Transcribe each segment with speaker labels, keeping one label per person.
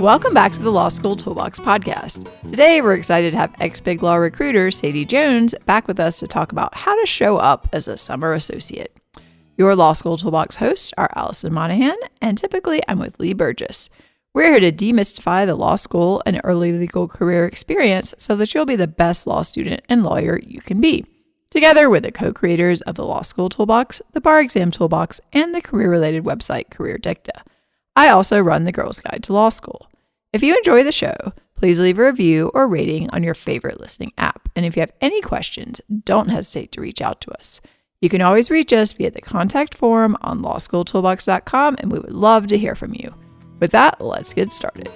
Speaker 1: Welcome back to the Law School Toolbox podcast. Today, we're excited to have ex-BigLaw recruiter Sadie Jones back with us to talk about how to show up as a summer associate. Your Law School Toolbox hosts are Alison Monahan, and typically I'm with Lee Burgess. We're here to demystify the law school and early legal career experience so that you'll be the best law student and lawyer you can be. Together with the co-creators of the Law School Toolbox, the Bar Exam Toolbox, and the career-related website Career Dicta. I also run the Girls Guide to Law School. If you enjoy the show, please leave a review or rating on your favorite listening app. And if you have any questions, don't hesitate to reach out to us. You can always reach us via the contact form on lawschooltoolbox.com, and we would love to hear from you. With that, let's get started.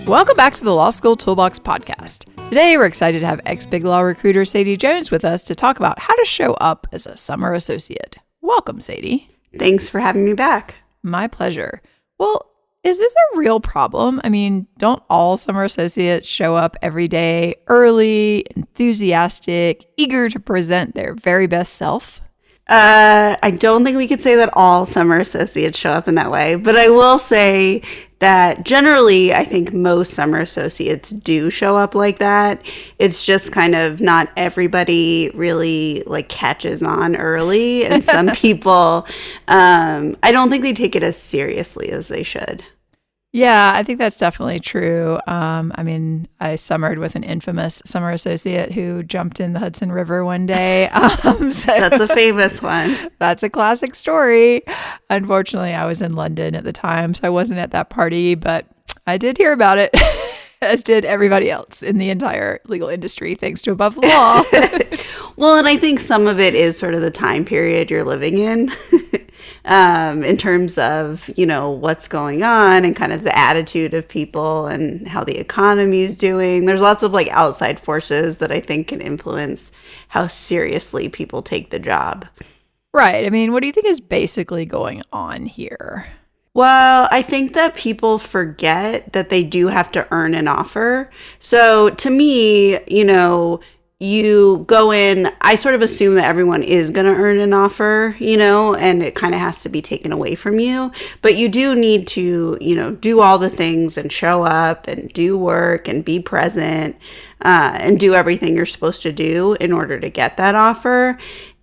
Speaker 1: Welcome back to the Law School Toolbox podcast. Today, we're excited to have ex-BigLaw recruiter Sadie Jones with us to talk about how to show up as a summer associate. Welcome, Sadie.
Speaker 2: Thanks for having me back.
Speaker 1: My pleasure. Well, is this a real problem? I mean, don't all summer associates show up every day early, enthusiastic, eager to present their very best self?
Speaker 2: I don't think we could say that all summer associates show up in that way, but I will say that generally I think most summer associates do show up like that. It's just kind of not everybody really catches on early, and some people, I don't think they take it as seriously as they should.
Speaker 1: Yeah, I think that's definitely true. I summered with an infamous summer associate who jumped in the Hudson River one day.
Speaker 2: So that's a famous one.
Speaker 1: That's a classic story. Unfortunately, I was in London at the time, so I wasn't at that party, but I did hear about it, as did everybody else in the entire legal industry, thanks to Above the Law.
Speaker 2: Well, and I think some of it is sort of the time period you're living in. In terms of, what's going on and kind of the attitude of people and how the economy is doing. There's lots of outside forces that I think can influence how seriously people take the job.
Speaker 1: Right. I mean, what do you think is basically going on here?
Speaker 2: Well, I think that people forget that they do have to earn an offer. So to me, you go in, I sort of assume that everyone is going to earn an offer, and it kind of has to be taken away from you. But you do need to, do all the things and show up and do work and be present and do everything you're supposed to do in order to get that offer.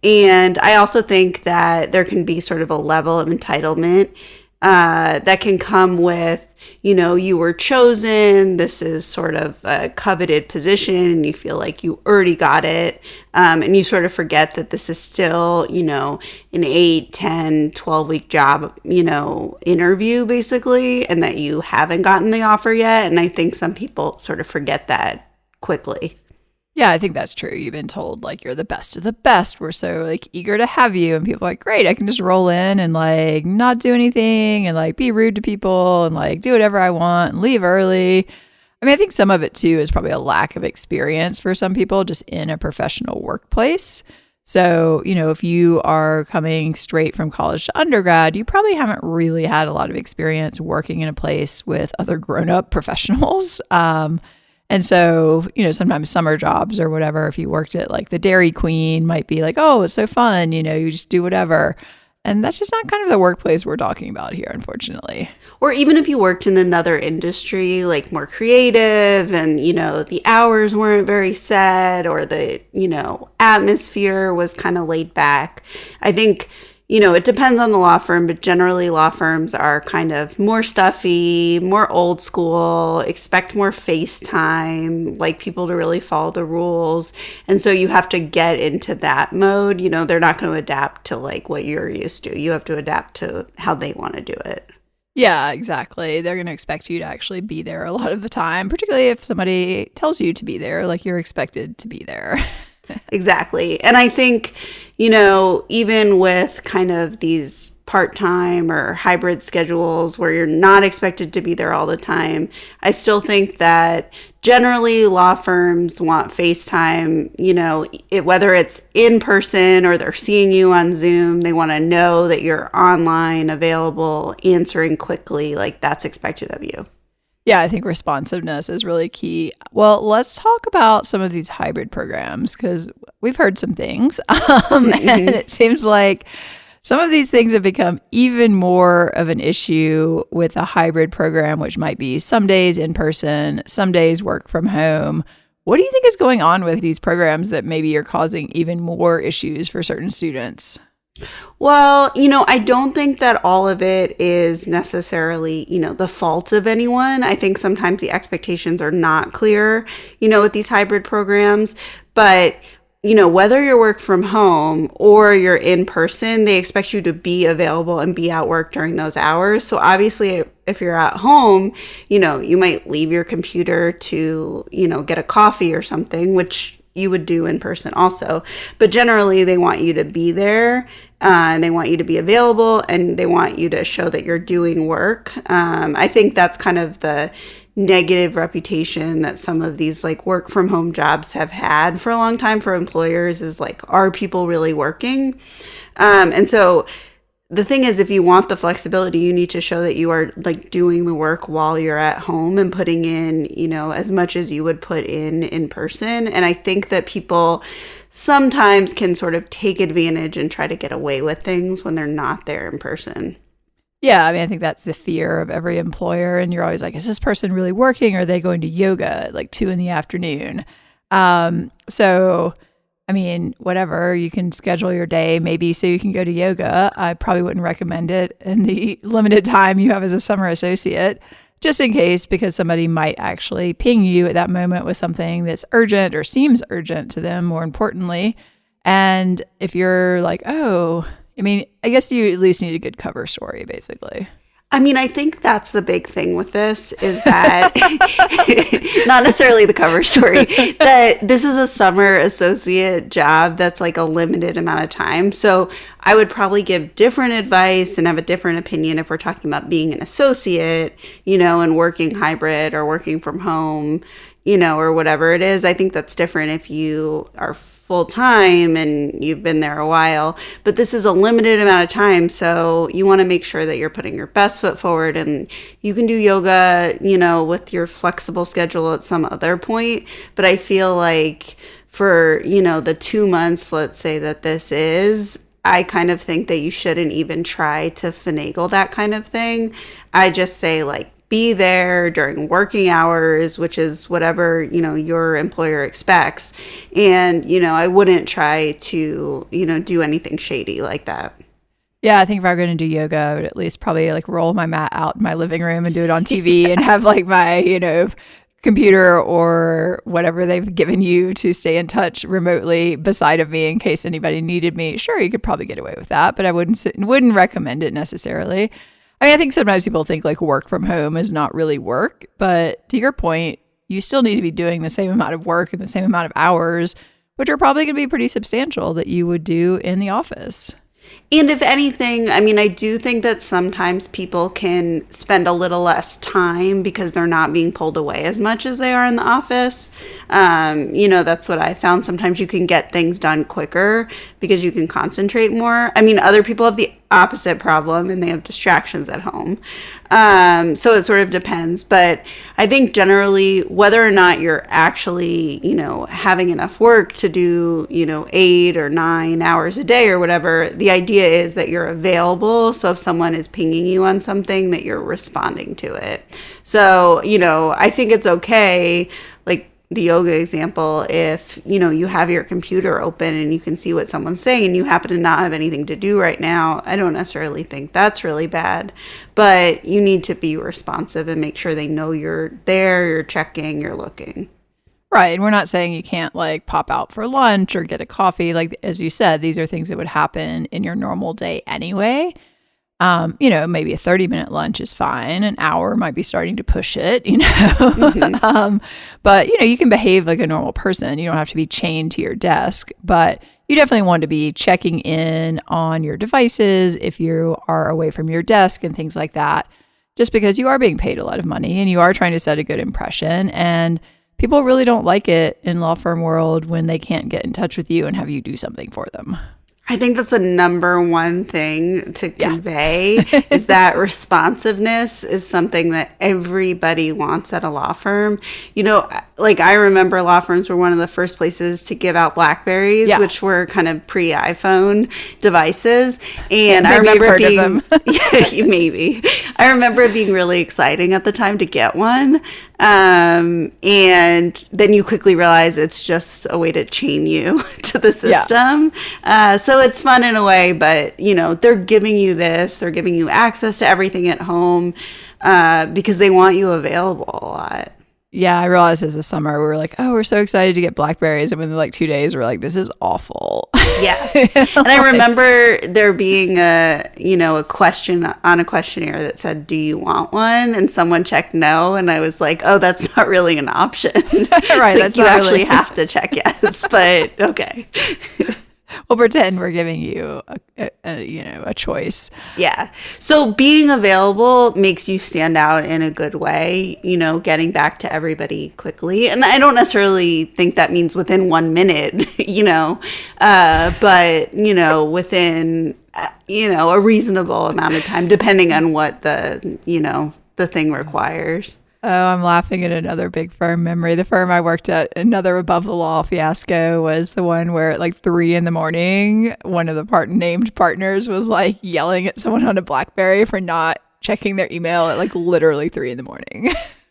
Speaker 2: And I also think that there can be sort of a level of entitlement that can come with, you were chosen, this is sort of a coveted position, and you feel like you already got it. And you sort of forget that this is still, an 8, 10, 12-week job, interview, basically, and that you haven't gotten the offer yet. And I think some people sort of forget that quickly.
Speaker 1: Yeah, I think that's true. You've been told you're the best of the best. We're so eager to have you, and people are great, I can just roll in and not do anything and be rude to people and do whatever I want and leave early. I mean, I think some of it too is probably a lack of experience for some people just in a professional workplace. So, if you are coming straight from college to undergrad, you probably haven't really had a lot of experience working in a place with other grown-up professionals. And so, sometimes summer jobs or whatever, if you worked at the Dairy Queen, might be oh, it's so fun, you just do whatever. And that's just not kind of the workplace we're talking about here, unfortunately.
Speaker 2: Or even if you worked in another industry, more creative and, the hours weren't very set or the, atmosphere was kind of laid back. I think, it depends on the law firm, but generally law firms are kind of more stuffy, more old school, expect more face time, like people to really follow the rules. And so you have to get into that mode. They're not going to adapt to what you're used to. You have to adapt to how they want to do it.
Speaker 1: Yeah, exactly. They're going to expect you to actually be there a lot of the time, particularly if somebody tells you to be there, you're expected to be there.
Speaker 2: Exactly. And I think, even with kind of these part-time or hybrid schedules where you're not expected to be there all the time, I still think that generally law firms want FaceTime, whether it's in person or they're seeing you on Zoom, they want to know that you're online, available, answering quickly, that's expected of you.
Speaker 1: Yeah, I think responsiveness is really key. Well, let's talk about some of these hybrid programs because we've heard some things. And it seems like some of these things have become even more of an issue with a hybrid program, which might be some days in person, some days work from home. What do you think is going on with these programs that maybe are causing even more issues for certain students?
Speaker 2: Well, I don't think that all of it is necessarily, the fault of anyone. I think sometimes the expectations are not clear, with these hybrid programs. But, whether you're work from home or you're in person, they expect you to be available and be at work during those hours. So obviously, if you're at home, you might leave your computer to, get a coffee or something, which you would do in person also. But generally, they want you to be there and they want you to be available and they want you to show that you're doing work. I think that's kind of the negative reputation that some of these like work from home jobs have had for a long time for employers is like, are people really working? And so the thing is, if you want the flexibility, you need to show that you are like doing the work while you're at home and putting in, as much as you would put in person. And I think that people sometimes can sort of take advantage and try to get away with things when they're not there in person.
Speaker 1: Yeah, I mean, I think that's the fear of every employer. And you're always like, is this person really working? Or are they going to yoga at like 2 p.m? So I mean, whatever, you can schedule your day maybe so you can go to yoga. I probably wouldn't recommend it in the limited time you have as a summer associate, just in case, because somebody might actually ping you at that moment with something that's urgent or seems urgent to them, more importantly. And if you're like, oh, I mean, I guess you at least need a good cover story, basically.
Speaker 2: I mean, I think that's the big thing with this is that not necessarily the cover story, that this is a summer associate job that's like a limited amount of time. So I would probably give different advice and have a different opinion if we're talking about being an associate, and working hybrid or working from home, or whatever it is. I think that's different if you are full time and you've been there a while, but this is a limited amount of time. So you want to make sure that you're putting your best foot forward, and you can do yoga, with your flexible schedule at some other point. But I feel like for, the 2 months, let's say that this is, I kind of think that you shouldn't even try to finagle that kind of thing. I just say like, be there during working hours, which is whatever, your employer expects. And, I wouldn't try to, do anything shady like that.
Speaker 1: Yeah, I think if I were going to do yoga, I would at least probably like roll my mat out in my living room and do it on TV and have like my, computer or whatever they've given you to stay in touch remotely beside of me in case anybody needed me. Sure, you could probably get away with that, but I wouldn't recommend it necessarily. I mean, I think sometimes people think like work from home is not really work, but to your point, you still need to be doing the same amount of work and the same amount of hours, which are probably going to be pretty substantial that you would do in the office.
Speaker 2: And if anything, I mean, I do think that sometimes people can spend a little less time because they're not being pulled away as much as they are in the office. That's what I found. Sometimes you can get things done quicker because you can concentrate more. I mean, other people have the opposite problem and they have distractions at home. So it sort of depends. But I think generally, whether or not you're actually, having enough work to do, 8 or 9 hours a day or whatever, the idea is that you're available. So if someone is pinging you on something, that you're responding to it. So, I think it's okay, like the yoga example, if, you have your computer open and you can see what someone's saying and you happen to not have anything to do right now, I don't necessarily think that's really bad, but you need to be responsive and make sure they know you're there, you're checking, you're looking.
Speaker 1: Right. And we're not saying you can't like pop out for lunch or get a coffee. Like, as you said, these are things that would happen in your normal day anyway. Maybe a 30-minute lunch is fine. An hour might be starting to push it,
Speaker 2: Mm-hmm.
Speaker 1: But, you can behave like a normal person. You don't have to be chained to your desk, but you definitely want to be checking in on your devices if you are away from your desk and things like that, just because you are being paid a lot of money and you are trying to set a good impression. And people really don't like it in law firm world when they can't get in touch with you and have you do something for them.
Speaker 2: I think that's the number one thing to convey is that responsiveness is something that everybody wants at a law firm. You know, like I remember law firms were one of the first places to give out BlackBerries, which were kind of pre-iPhone devices. And I remember it being, maybe. I remember it being really exciting at the time to get one. And then you quickly realize it's just a way to chain you to the system. So it's fun in a way, but you know, they're giving you this, they're giving you access to everything at home because they want you available a lot.
Speaker 1: Yeah, I realized as a summer, we were like, oh, we're so excited to get BlackBerries. And within like 2 days, we're like, this is awful.
Speaker 2: Yeah. And I remember there being a question on a questionnaire that said, do you want one? And someone checked no. And I was like, oh, that's not really an option.
Speaker 1: Right. That's
Speaker 2: you actually have to check yes, but okay.
Speaker 1: We'll pretend we're giving you a choice.
Speaker 2: Yeah. So being available makes you stand out in a good way, you know, getting back to everybody quickly. And I don't necessarily think that means within 1 minute, you know, but, you know, within, a reasonable amount of time, depending on what the thing requires.
Speaker 1: Oh, I'm laughing at another big firm memory. The firm I worked at, another above the law fiasco, was the one where at like 3 a.m, one of the named partners was like yelling at someone on a BlackBerry for not checking their email at like literally 3 a.m.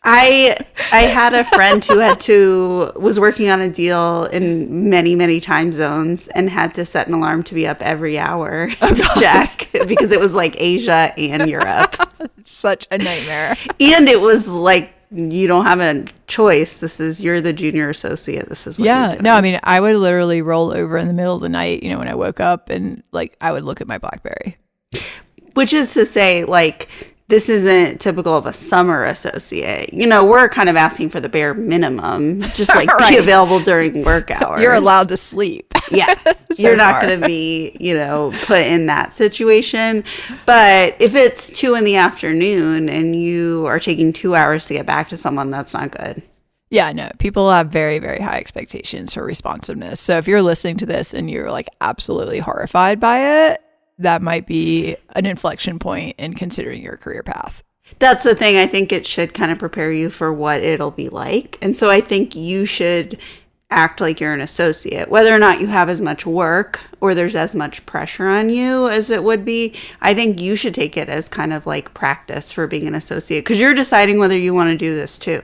Speaker 2: I had a friend who was working on a deal in many, many time zones and had to set an alarm to be up every hour to check because it was like Asia and Europe.
Speaker 1: It's such a nightmare.
Speaker 2: And it was like, you don't have a choice. You're the junior associate. This is what you're doing.
Speaker 1: No, I mean, I would literally roll over in the middle of the night, when I woke up and like I would look at my BlackBerry.
Speaker 2: Which is to say, like, this isn't typical of a summer associate. We're kind of asking for the bare minimum, just like be available during work hours.
Speaker 1: You're allowed to sleep.
Speaker 2: Yeah. You're not going to be, put in that situation. But if it's 2 p.m. and you are taking 2 hours to get back to someone, that's not good.
Speaker 1: Yeah, no, people have very, very high expectations for responsiveness. So if you're listening to this and you're like absolutely horrified by it, that might be an inflection point in considering your career path.
Speaker 2: That's the thing. I think it should kind of prepare you for what it'll be like. And so I think you should act like you're an associate, whether or not you have as much work or there's as much pressure on you as it would be. I think you should take it as kind of like practice for being an associate because you're deciding whether you want to do this too.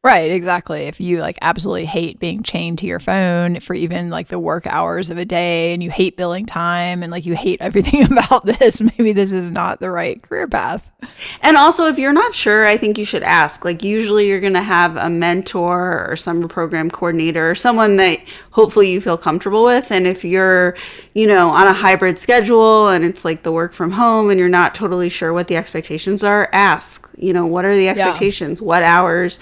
Speaker 1: Right, exactly. If you like absolutely hate being chained to your phone for even like the work hours of a day and you hate billing time and like you hate everything about this, maybe this is not the right career path.
Speaker 2: And also, if you're not sure, I think you should ask. Like usually you're going to have a mentor or summer program coordinator or someone that hopefully you feel comfortable with. And if you're, on a hybrid schedule and it's like the work from home and you're not totally sure what the expectations are, ask, what are the expectations? What hours?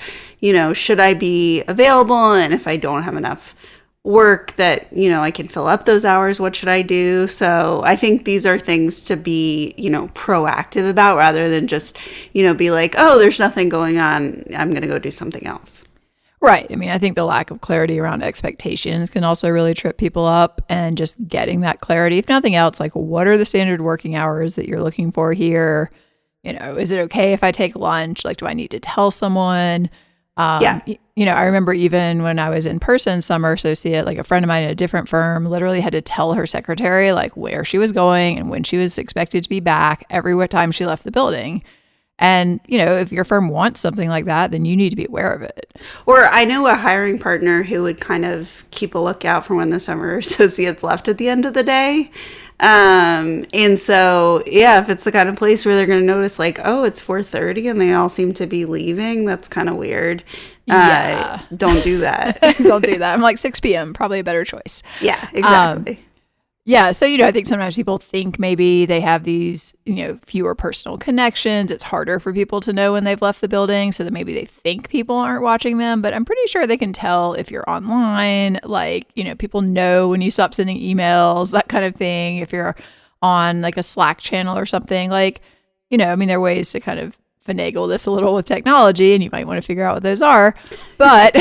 Speaker 2: Should I be available? And if I don't have enough work that, I can fill up those hours, what should I do? So I think these are things to be, proactive about rather than just, be like, oh, there's nothing going on. I'm going to go do something else.
Speaker 1: Right. I mean, I think the lack of clarity around expectations can also really trip people up, and just getting that clarity, if nothing else, like what are the standard working hours that you're looking for here? Is it okay if I take lunch? Like, do I need to tell someone? I remember even when I was in person summer associate, like a friend of mine at a different firm literally had to tell her secretary like where she was going and when she was expected to be back every time she left the building. And, if your firm wants something like that, then you need to be aware of it.
Speaker 2: Or I know a hiring partner who would kind of keep a lookout for when the summer associates left at the end of the day. And so, if it's the kind of place where they're going to notice like, oh, it's 4:30 and they all seem to be leaving, that's kind of weird. Don't do that.
Speaker 1: Don't do that. I'm like 6 p.m. probably a better choice.
Speaker 2: Yeah, exactly.
Speaker 1: So, I think sometimes people think maybe they have these, fewer personal connections. It's harder for people to know when they've left the building, so that maybe they think people aren't watching them. But I'm pretty sure they can tell if you're online. Like, people know when you stop sending emails, that kind of thing. If you're on like a Slack channel or something, like, there are ways to kind of finagle this a little with technology, and you might want to figure out what those are. But,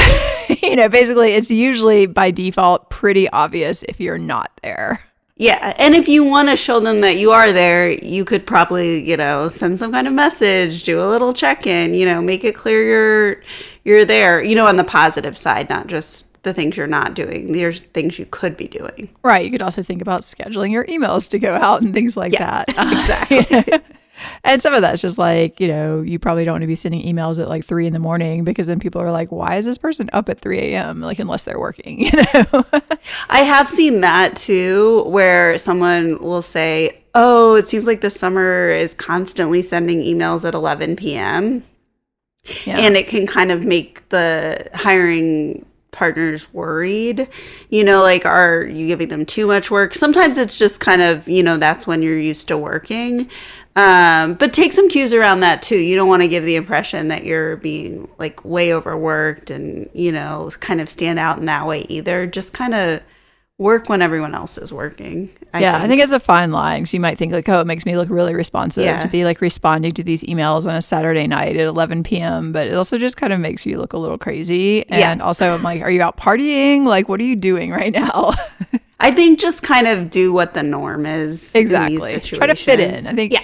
Speaker 1: basically it's usually by default pretty obvious if you're not there.
Speaker 2: Yeah. And if you want to show them that you are there, you could probably, send some kind of message, do a little check-in, make it clear you're there, on the positive side, not just the things you're not doing. There's things you could be doing.
Speaker 1: Right. You could also think about scheduling your emails to go out and things like that.
Speaker 2: Exactly.
Speaker 1: And some of that's just like, you probably don't want to be sending emails at like 3 a.m, because then people are like, why is this person up at 3 a.m? Like, unless they're working,
Speaker 2: I have seen that too, where someone will say, oh, it seems like the summer is constantly sending emails at 11 p.m. Yeah. And it can kind of make the hiring partners worried, like, are you giving them too much work? Sometimes it's just kind of, that's when you're used to working. But take some cues around that too. You don't want to give the impression that you're being like way overworked and, kind of stand out in that way either. Just kind of work when everyone else is working.
Speaker 1: I think it's a fine line, because you might think like, oh, it makes me look really responsive to be like responding to these emails on a Saturday night at 11 p.m. But it also just kind of makes you look a little crazy. And also I'm like, are you out partying? Like, what are you doing right now?
Speaker 2: I think just kind of do what the norm is.
Speaker 1: Exactly.
Speaker 2: In these situations.
Speaker 1: Try to fit in. I think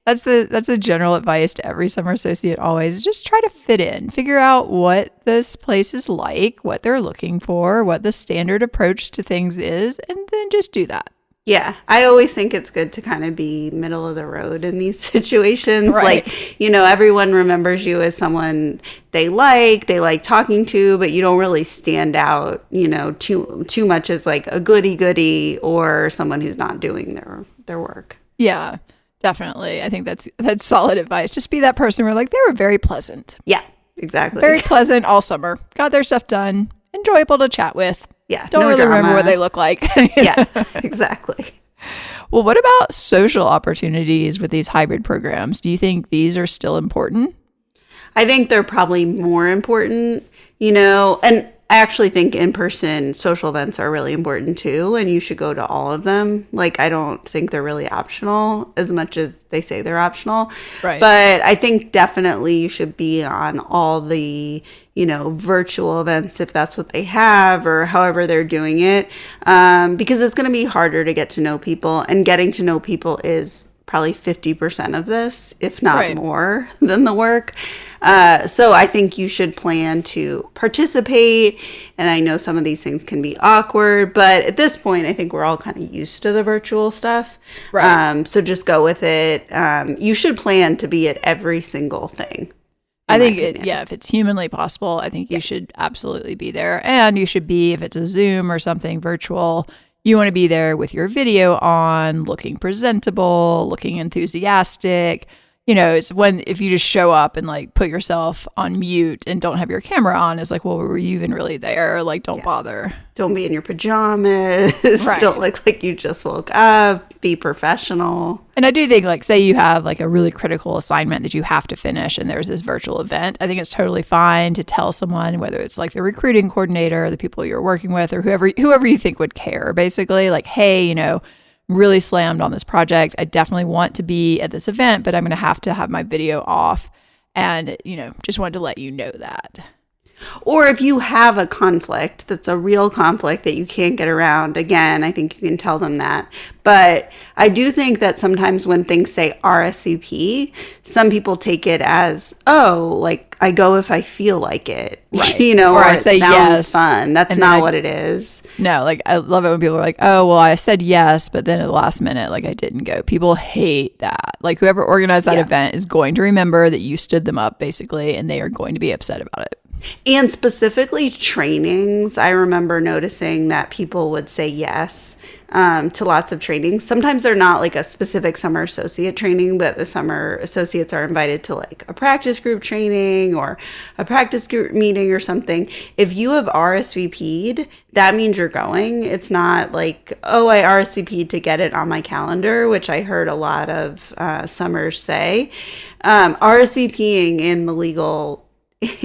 Speaker 1: that's the general advice to every summer associate always. Just try to fit in. Figure out what this place is like, what they're looking for, what the standard approach to things is, and then just do that.
Speaker 2: Yeah, I always think it's good to kind of be middle of the road in these situations.
Speaker 1: Right.
Speaker 2: Like, everyone remembers you as someone they like talking to, but you don't really stand out, too much as like a goody or someone who's not doing their work.
Speaker 1: Yeah, definitely. I think that's solid advice. Just be that person where like, they were very pleasant.
Speaker 2: Yeah, exactly.
Speaker 1: Very pleasant all summer. Got their stuff done. Enjoyable to chat with.
Speaker 2: Yeah.
Speaker 1: Don't really remember what they look like.
Speaker 2: Yeah, exactly.
Speaker 1: Well, what about social opportunities with these hybrid programs? Do you think these are still important?
Speaker 2: I think they're probably more important, and I actually think in-person social events are really important too, and you should go to all of them. Like, I don't think they're really optional as much as they say they're optional.
Speaker 1: Right.
Speaker 2: But I think definitely you should be on all the, virtual events if that's what they have or however they're doing it, because it's going to be harder to get to know people, and getting to know people is probably 50% of this, if not more than the work. So I think you should plan to participate. And I know some of these things can be awkward, but at this point, I think we're all kind of used to the virtual stuff. Right. So just go with it. You should plan to be at every single thing.
Speaker 1: I think, if it's humanly possible, I think you should absolutely be there. And you should be, if it's a Zoom or something virtual, you want to be there with your video on, looking presentable, looking enthusiastic. It's if you just show up and like put yourself on mute and don't have your camera on, it's like, well, were you even really there? Like, don't bother.
Speaker 2: Don't be in your pajamas. Right. Don't look like you just woke up. Be professional.
Speaker 1: And I do think, like, say you have like a really critical assignment that you have to finish and there's this virtual event, I think it's totally fine to tell someone, whether it's like the recruiting coordinator or the people you're working with or whoever you think would care, basically, like, hey, really slammed on this project. I definitely want to be at this event, but I'm going to have my video off. And, just wanted to let you know that.
Speaker 2: Or if you have a conflict that's a real conflict that you can't get around, again, I think you can tell them that. But I do think that sometimes when things say RSVP, some people take it as, oh, like I go if I feel like it, right. Or I say yes. Fun. That's not what it is.
Speaker 1: No, like I love it when people are like, oh, well, I said yes, but then at the last minute, like I didn't go. People hate that. Like whoever organized that event is going to remember that you stood them up, basically, and they are going to be upset about it.
Speaker 2: And specifically trainings, I remember noticing that people would say yes to lots of trainings. Sometimes they're not like a specific summer associate training, but the summer associates are invited to like a practice group training or a practice group meeting or something. If you have RSVP'd, that means you're going. It's not like, oh, I RSVP'd to get it on my calendar, which I heard a lot of summers say. RSVPing in the legal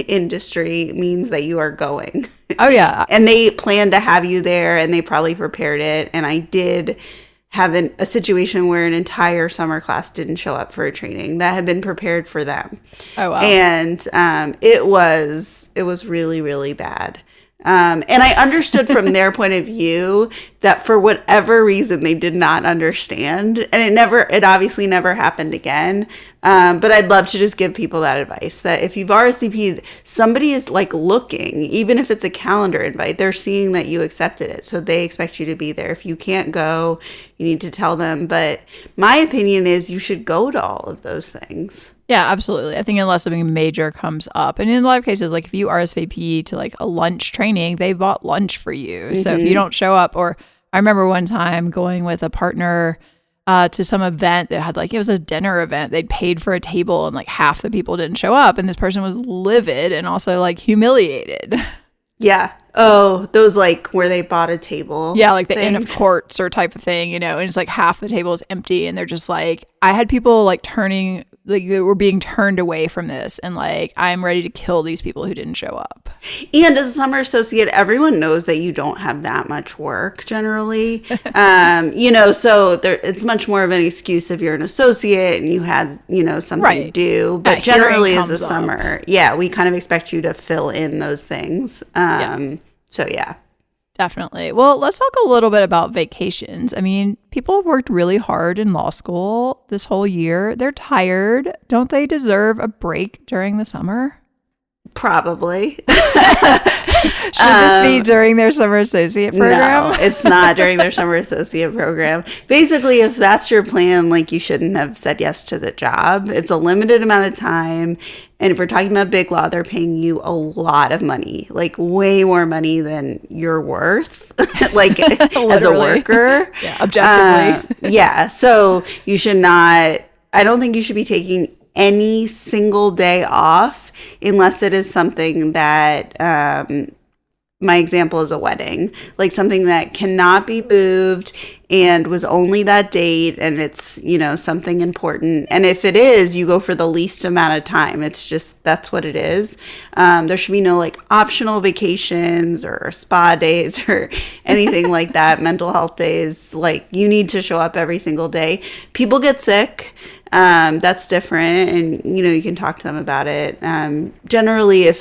Speaker 2: industry means that you are going.
Speaker 1: Oh yeah.
Speaker 2: And they plan to have you there and they probably prepared it. And I did have a situation where an entire summer class didn't show up for a training that had been prepared for them.
Speaker 1: Oh wow.
Speaker 2: And it was really, really bad. And I understood from their point of view that for whatever reason they did not understand, and it obviously never happened again. But I'd love to just give people that advice, that if you've RSVP'd, somebody is like looking, even if it's a calendar invite, they're seeing that you accepted it. So they expect you to be there. If you can't go, you need to tell them. But my opinion is you should go to all of those things.
Speaker 1: Yeah, absolutely. I think unless something major comes up, and in a lot of cases, like if you RSVP to like a lunch training, they bought lunch for you. So if you don't show up, or I remember one time going with a partner to some event that had it was a dinner event. They'd paid for a table and like half the people didn't show up. And this person was livid and also like humiliated.
Speaker 2: Yeah. Oh, those like where they bought a table.
Speaker 1: Yeah, like the Inn of Courts or type of thing, and it's like half the table is empty and they're just like, I had people like turning, like they were being turned away from this, and like I'm ready to kill these people who didn't show up.
Speaker 2: And as a summer associate, everyone knows that you don't have that much work generally. So it's much more of an excuse if you're an associate and you had, something to do. But generally as a summer, we kind of expect you to fill in those things. So yeah.
Speaker 1: Definitely. Well, let's talk a little bit about vacations. I mean, people have worked really hard in law school this whole year. They're tired. Don't they deserve a break during the summer?
Speaker 2: Probably.
Speaker 1: Should this be during their summer associate program?
Speaker 2: No, it's not during their summer associate program. Basically, if that's your plan, like you shouldn't have said yes to the job. It's a limited amount of time. And if we're talking about Big Law, they're paying you a lot of money, like way more money than you're worth, like as a worker.
Speaker 1: Yeah, objectively.
Speaker 2: So you should not, I don't think you should be taking any single day off unless it is something that, my example is a wedding, like something that cannot be moved and was only that date, and it's, something important. And if it is, you go for the least amount of time. It's just, that's what it is. There should be no like optional vacations or spa days or anything like that, mental health days. Like you need to show up every single day. People get sick. That's different, and you can talk to them about it. Generally,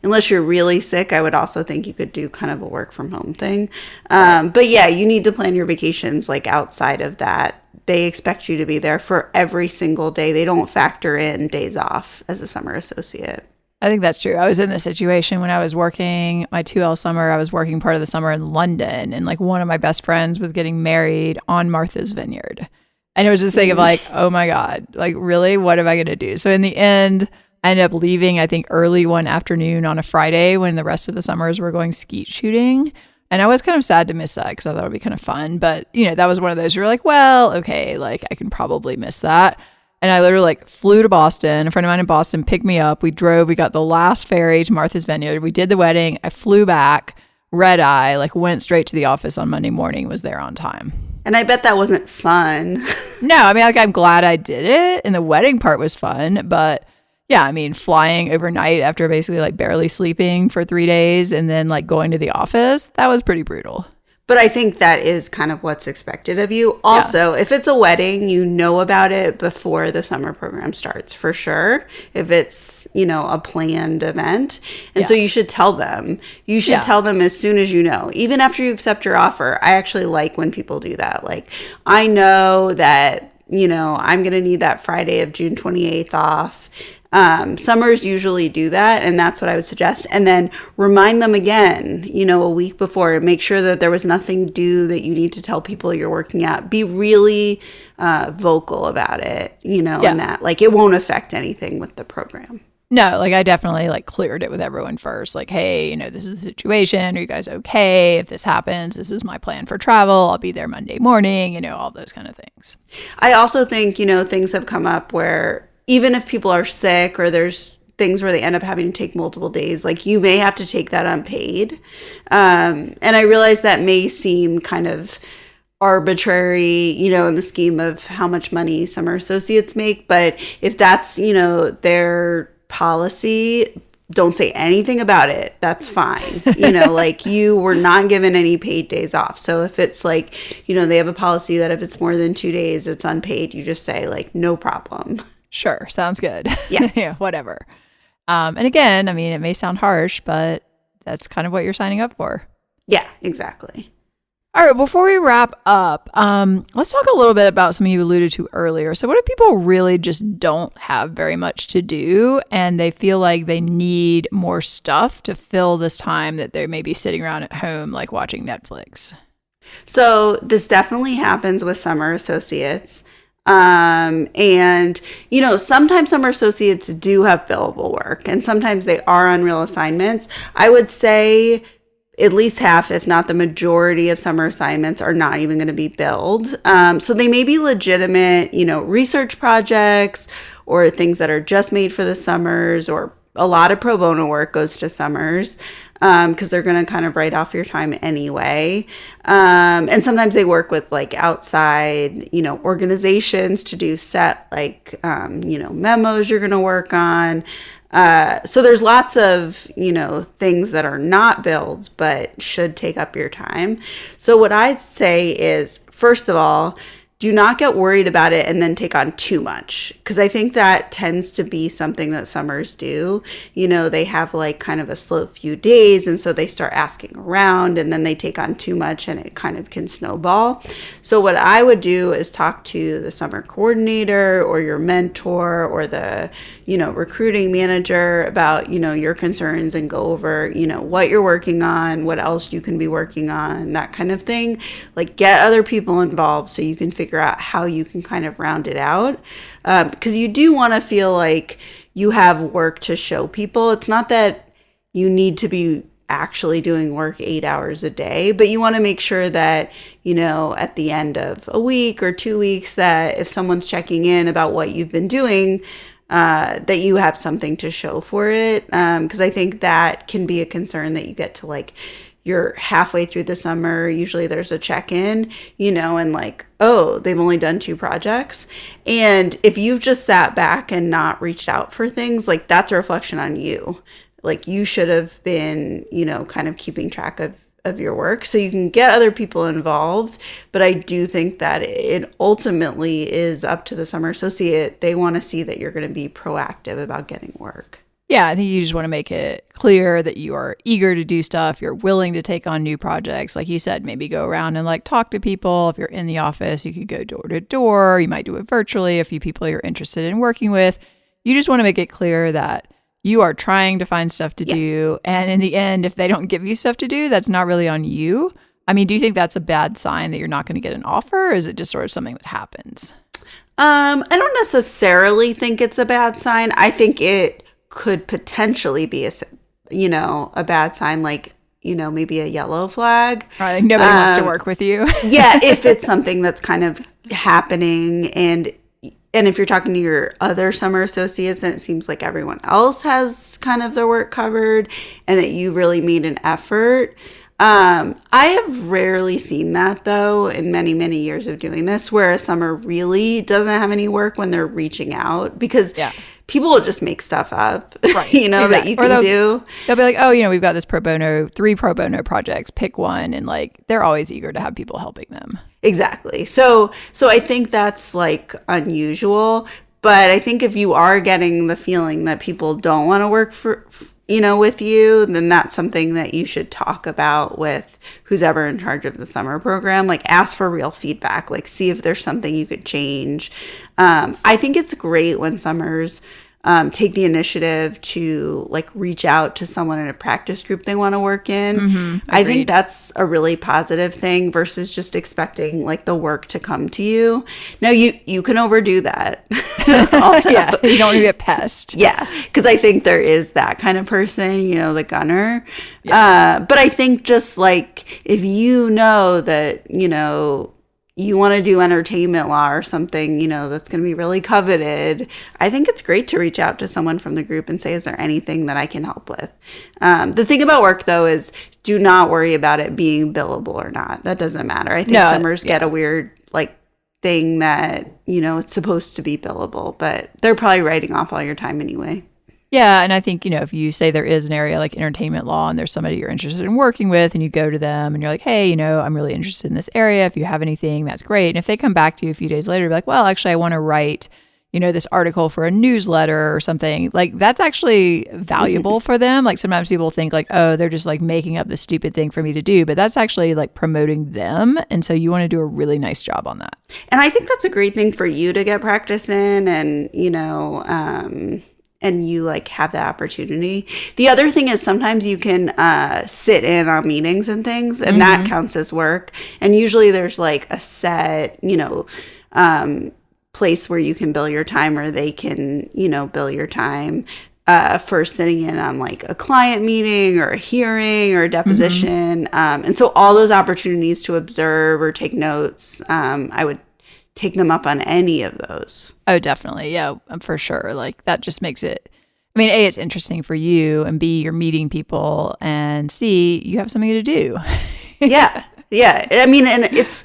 Speaker 2: unless you're really sick, I would also think you could do kind of a work from home thing. But yeah, you need to plan your vacations like outside of that. They expect you to be there for every single day. They don't factor in days off as a summer associate.
Speaker 1: I think that's true. I was in this situation when I was working my 2L summer. I was working part of the summer in London, and like one of my best friends was getting married on Martha's Vineyard. And it was just like, oh my God, like really, what am I going to do? So in the end, I ended up leaving, I think early one afternoon on a Friday when the rest of the summers were going skeet shooting. And I was kind of sad to miss that because I thought it would be kind of fun. But, that was one of those, you're like, well, okay, like I can probably miss that. And I literally like flew to Boston. A friend of mine in Boston picked me up. We drove, we got the last ferry to Martha's Vineyard. We did the wedding. I flew back, red eye, like went straight to the office on Monday morning, was there on time.
Speaker 2: And I bet that wasn't fun.
Speaker 1: No, I mean, like I'm glad I did it. And the wedding part was fun. But yeah, I mean, flying overnight after basically like barely sleeping for 3 days and then like going to the office, that was pretty brutal.
Speaker 2: But I think that is kind of what's expected of you. Also, if it's a wedding, you know about it before the summer program starts, for sure. If it's, a planned event. And so you should tell them. You should tell them as soon as you know. Even after you accept your offer, I actually like when people do that. Like, I know that, I'm going to need that Friday of June 28th off. Summers usually do that, and that's what I would suggest. And then remind them again, a week before, and make sure that there was nothing due that you need to tell people you're working at. Be really vocal about it, and that like it won't affect anything with the program.
Speaker 1: No, like I definitely like cleared it with everyone first. Like, hey, this is the situation. Are you guys okay? If this happens, this is my plan for travel. I'll be there Monday morning, all those kind of things.
Speaker 2: I also think, things have come up where even if people are sick or there's things where they end up having to take multiple days, like you may have to take that unpaid. And I realize that may seem kind of arbitrary, in the scheme of how much money summer associates make. But if that's, their policy, don't say anything about it. That's fine. Like you were not given any paid days off. So if it's like, they have a policy that if it's more than 2 days, it's unpaid, you just say like, no problem.
Speaker 1: Sure. Sounds good.
Speaker 2: Yeah.
Speaker 1: Yeah, whatever. And again, I mean, it may sound harsh, but that's kind of what you're signing up for.
Speaker 2: Yeah, exactly.
Speaker 1: All right, before we wrap up, let's talk a little bit about something you alluded to earlier. So what if people really just don't have very much to do and they feel like they need more stuff to fill this time that they may be sitting around at home, like watching Netflix?
Speaker 2: So this definitely happens with summer associates. And, sometimes summer associates do have billable work and sometimes they are on real assignments. I would say at least half, if not the majority of summer assignments are not even going to be billed. So they may be legitimate, research projects or things that are just made for the summers, or a lot of pro bono work goes to summers because they're going to kind of write off your time anyway. And sometimes they work with like outside, organizations to do set memos you're going to work on. So there's lots of, things that are not billed, but should take up your time. So what I'd say is, first of all, do not get worried about it and then take on too much. Because I think that tends to be something that summers do. They have like kind of a slow few days. And so they start asking around and then they take on too much and it kind of can snowball. So what I would do is talk to the summer coordinator or your mentor or the, recruiting manager about, your concerns and go over, what you're working on, what else you can be working on, that kind of thing. Like get other people involved so you can figure out how you can kind of round it out. Because you do want to feel like you have work to show people. It's not that you need to be actually doing work 8 hours a day, but you want to make sure that, at the end of a week or 2 weeks, that if someone's checking in about what you've been doing, that you have something to show for it. Because I think that can be a concern that you get to like, you're halfway through the summer, usually there's a check-in, and like, oh, they've only done 2 projects. And if you've just sat back and not reached out for things, like that's a reflection on you. Like you should have been, kind of keeping track of your work so you can get other people involved. But I do think that it ultimately is up to the summer associate. They want to see that you're going to be proactive about getting work.
Speaker 1: Yeah, I think you just want to make it clear that you are eager to do stuff. You're willing to take on new projects. Like you said, maybe go around and like talk to people. If you're in the office, you could go door to door. You might do it virtually. A few people you're interested in working with. You just want to make it clear that you are trying to find stuff to do. And in the end, if they don't give you stuff to do, that's not really on you. I mean, do you think that's a bad sign that you're not going to get an offer? Or is it just sort of something that happens?
Speaker 2: I don't necessarily think it's a bad sign. I think it could potentially be a bad sign, like, maybe a yellow flag.
Speaker 1: Right, like nobody wants to work with you.
Speaker 2: Yeah, if it's something that's kind of happening and if you're talking to your other summer associates, then it seems like everyone else has kind of their work covered and that you really made an effort. I have rarely seen that, though, in many, many years of doing this, where a summer really doesn't have any work when they're reaching out, because people will just make stuff up, right. Exactly. That you can do.
Speaker 1: They'll be like, oh, we've got this 3 pro bono projects, pick one. And like, they're always eager to have people helping them.
Speaker 2: Exactly. So I think that's like unusual. But I think if you are getting the feeling that people don't want to work with you, then that's something that you should talk about with who's ever in charge of the summer program. Like ask for real feedback, like see if there's something you could change. I think it's great when summers take the initiative to like reach out to someone in a practice group they want to work in. Mm-hmm, I think that's a really positive thing versus just expecting like the work to come to you. Now you can overdo that. Also.
Speaker 1: Yeah, you don't want to be a pest.
Speaker 2: Yeah, because I think there is that kind of person, the gunner. Yeah. But I think just like if you know that, you want to do entertainment law or something, that's going to be really coveted, I think it's great to reach out to someone from the group and say, is there anything that I can help with? The thing about work, though, is do not worry about it being billable or not. That doesn't matter. I think summers get a weird, like, thing that, it's supposed to be billable, but they're probably writing off all your time anyway.
Speaker 1: Yeah, and I think, if you say there is an area like entertainment law and there's somebody you're interested in working with and you go to them and you're like, hey, I'm really interested in this area. If you have anything, that's great. And if they come back to you a few days later, be like, well, actually, I want to write, this article for a newsletter or something, like that's actually valuable for them. Like sometimes people think like, oh, they're just like making up this stupid thing for me to do, but that's actually like promoting them. And so you want to do a really nice job on that.
Speaker 2: And I think that's a great thing for you to get practice in, and, and you like have that opportunity. The other thing is sometimes you can sit in on meetings and things, and that counts as work. And usually there's like a set, place where you can bill your time, or they can, bill your time for sitting in on like a client meeting or a hearing or a deposition. And so all those opportunities to observe or take notes, I would take them up on any of those.
Speaker 1: Oh, definitely. Yeah, for sure. Like that just makes it, I mean, A, it's interesting for you, and B, you're meeting people, and C, you have something to do.
Speaker 2: Yeah. Yeah. I mean, and it's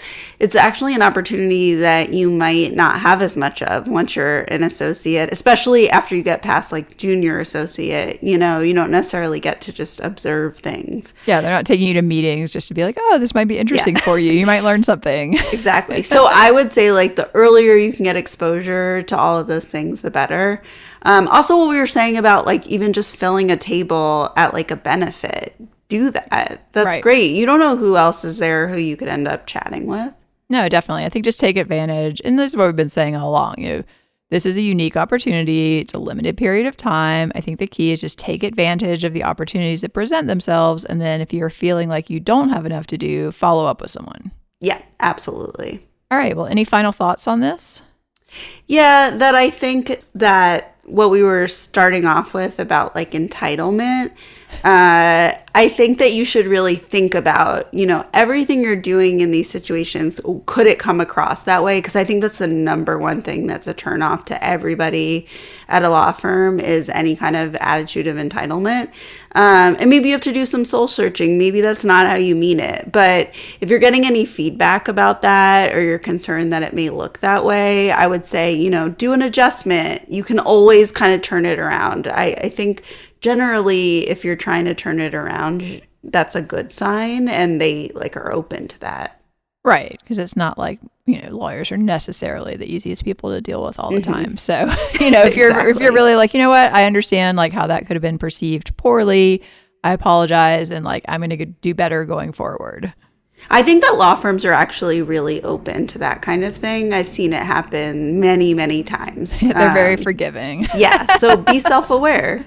Speaker 2: actually an opportunity that you might not have as much of once you're an associate, especially after you get past like junior associate. You don't necessarily get to just observe things.
Speaker 1: Yeah, they're not taking you to meetings just to be like, oh, this might be interesting for you. You might learn something.
Speaker 2: Exactly. So I would say like the earlier you can get exposure to all of those things, the better. Also, what we were saying about like even just filling a table at like a benefit. Do that. That's great. You don't know who else is there who you could end up chatting with.
Speaker 1: No, definitely. I think just take advantage. And this is what we've been saying all along. This is a unique opportunity. It's a limited period of time. I think the key is just take advantage of the opportunities that present themselves. And then if you're feeling like you don't have enough to do, follow up with someone.
Speaker 2: Yeah, absolutely.
Speaker 1: All right. Well, any final thoughts on this?
Speaker 2: Yeah, that I think that what we were starting off with about like entitlement, I think that you should really think about, everything you're doing in these situations. Could it come across that way? Because I think that's the number one thing that's a turnoff to everybody at a law firm is any kind of attitude of entitlement. And maybe you have to do some soul searching. Maybe that's not how you mean it. But if you're getting any feedback about that, or you're concerned that it may look that way, I would say, do an adjustment. You can always kind of turn it around. I think generally, if you're trying to turn it around, that's a good sign, and they like are open to that.
Speaker 1: Right, because it's not like lawyers are necessarily the easiest people to deal with all the time. So if you're really like, what, I understand like how that could have been perceived poorly. I apologize, and like I'm going to do better going forward.
Speaker 2: I think that law firms are actually really open to that kind of thing. I've seen it happen many, many times.
Speaker 1: They're very forgiving.
Speaker 2: Yeah, so be self-aware.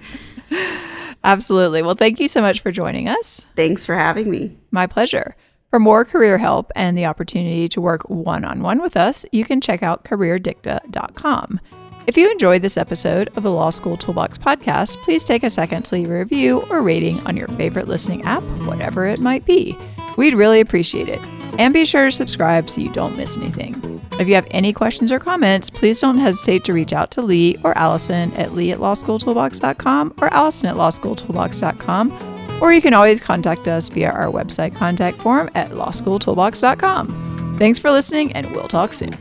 Speaker 1: Absolutely. Well, thank you so much for joining us.
Speaker 2: Thanks for having me.
Speaker 1: My pleasure. For more career help and the opportunity to work one-on-one with us, you can check out careerdicta.com. If you enjoyed this episode of the Law School Toolbox podcast, please take a second to leave a review or rating on your favorite listening app, whatever it might be. We'd really appreciate it. And be sure to subscribe so you don't miss anything. If you have any questions or comments, please don't hesitate to reach out to Lee or Allison at lee@lawschooltoolbox.com or allison@lawschooltoolbox.com, or you can always contact us via our website contact form at lawschooltoolbox.com. Thanks for listening, and we'll talk soon.